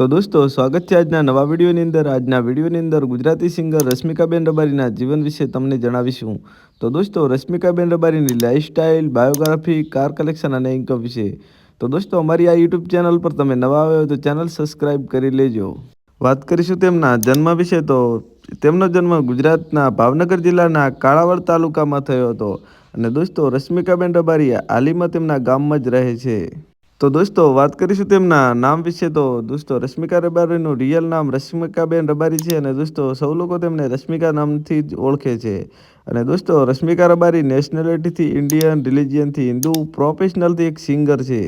તો દોસ્તો સ્વાગત છે આજના નવા વિડીયોની અંદર. આજના વિડીયોની અંદર ગુજરાતી સિંગર રશ્મિકાબેન રબારીના જીવન વિશે તમને જણાવીશું. તો દોસ્તો રશ્મિકાબેન રબારીની લાઇફસ્ટાઇલ, બાયોગ્રાફી, કાર કલેક્શન અને ઇન્કમ વિશે. તો દોસ્તો અમારી આ યુટ્યુબ ચેનલ પર તમે નવા આવ્યો તો ચેનલ સબસ્ક્રાઈબ કરી લેજો. વાત કરીશું તેમના જન્મ વિશે. તો તેમનો જન્મ ગુજરાતના ભાવનગર જિલ્લાના કાળાવાડ તાલુકામાં થયો હતો. અને દોસ્તો રશ્મિકાબેન રબારી હાલમાં તેમના ગામમાં જ રહે છે. તો દોસ્તો વાત કરીશું તેમના નામ વિશે. તો દોસ્તો રશ્મિકા રબારીનું રિયલ નામ રશ્મિકાબેન રબારી છે. અને દોસ્તો સૌ લોકો તેમને રશ્મિકા નામથી જ ઓળખે છે. અને દોસ્તો રશ્મિકા રબારી નેશનાલિટીથી ઇન્ડિયન, રિલિજિયનથી હિન્દુ, પ્રોફેશનલથી એક સિંગર છે.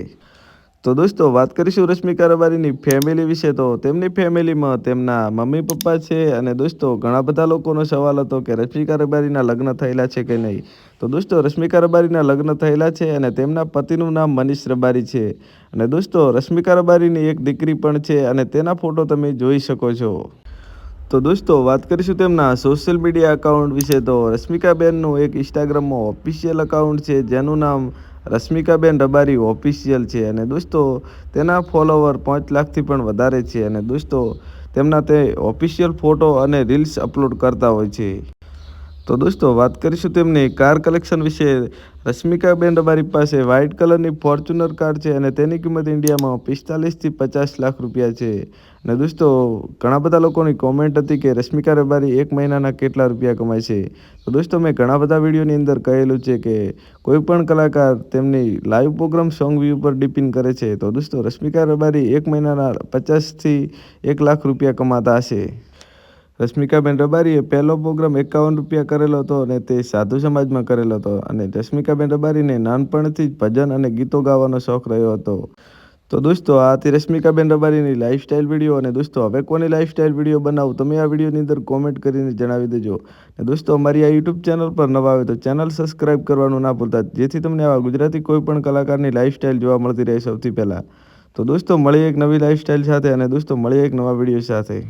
તો દોસ્તો વાત કરીશું રશ્મિકા રબારીની ફેમિલી વિશે. તો તેમની ફેમિલીમાં તેમના મમ્મી પપ્પા છે. અને દોસ્તો ઘણા બધા લોકોનો સવાલ હતો કે રશ્મિકા રબારીના લગ્ન થયેલા છે કે નહીં. તો દોસ્તો રશ્મિકા રબારીના લગ્ન થયેલા છે અને તેમના પતિનું નામ મનીષ રબારી છે. અને દોસ્તો રશ્મિકા રબારીની એક દીકરી પણ છે અને તેના ફોટો તમે જોઈ શકો છો. તો દોસ્તો વાત કરીશું તેમના સોશિયલ મીડિયા અકાઉન્ટ વિશે. તો રશ્મિકાબેનનું એક ઇન્સ્ટાગ્રામમાં ઓફિશિયલ અકાઉન્ટ છે જેનું નામ રશ્મિકાબેન રબારી ઓફિશિયલ છે. અને દોસ્તો તેના ફોલોવર 5 લાખથી પણ વધારે છે. અને દોસ્તો તેમના તે ઓફિશિયલ ફોટો અને રીલ્સ અપલોડ કરતા હોય છે. તો દોસ્તો વાત કરીશું તેમની કાર કલેક્શન વિશે. રશ્મિકાબેન રબારી પાસે વ્હાઇટ કલરની ફોર્ચ્યુનર કાર છે અને તેની કિંમત ઇન્ડિયામાં 45 થી 50 લાખ રૂપિયા છે. અને દોસ્તો ઘણા બધા લોકોની કોમેન્ટ હતી કે રશ્મિકા રબારી એક મહિનાના કેટલા રૂપિયા કમાય છે. તો દોસ્તો મેં ઘણા બધા વિડીયોની અંદર કહેલું છે કે કોઈ પણ કલાકાર તેમની લાઈવ પ્રોગ્રામ સોંગ વ્યૂ પર ડિપેન્ડ કરે છે. તો દોસ્તો રશ્મિકા રબારી એક મહિનાના 50 થી 1 લાખ રૂપિયા કમાતા હશે. રશ્મિકાબેન રબારીએ પહેલો પ્રોગ્રામ 51 રૂપિયા કરેલો હતો અને તે સાધુ સમાજમાં કરેલો હતો. અને રશ્મિકાબેન રબારીને નાનપણથી જ ભજન અને ગીતો ગાવાનો શોખ રહ્યો હતો. તો દોસ્તો આ હતી રશ્મિકાબેન રબારીની લાઇફસ્ટાઇલ વિડીયો. અને દોસ્તો હવે કોની લાઇફસ્ટાઇલ વિડીયો બનાવું તમે આ વિડીયોની અંદર કોમેન્ટ કરીને જણાવી દેજો. અને દોસ્તો અમારી આ યુટ્યુબ ચેનલ પર નવા આવે તો ચેનલ સબસ્ક્રાઈબ કરવાનું ના ભૂલતા, જેથી તમને આવા ગુજરાતી કોઈ પણ કલાકારની લાઇફસ્ટાઇલ જોવા મળતી રહે સૌથી પહેલાં. તો દોસ્તો મળીએ એક નવી લાઇફસ્ટાઇલ સાથે. અને દોસ્તો મળીએ એક નવા વિડીયો સાથે.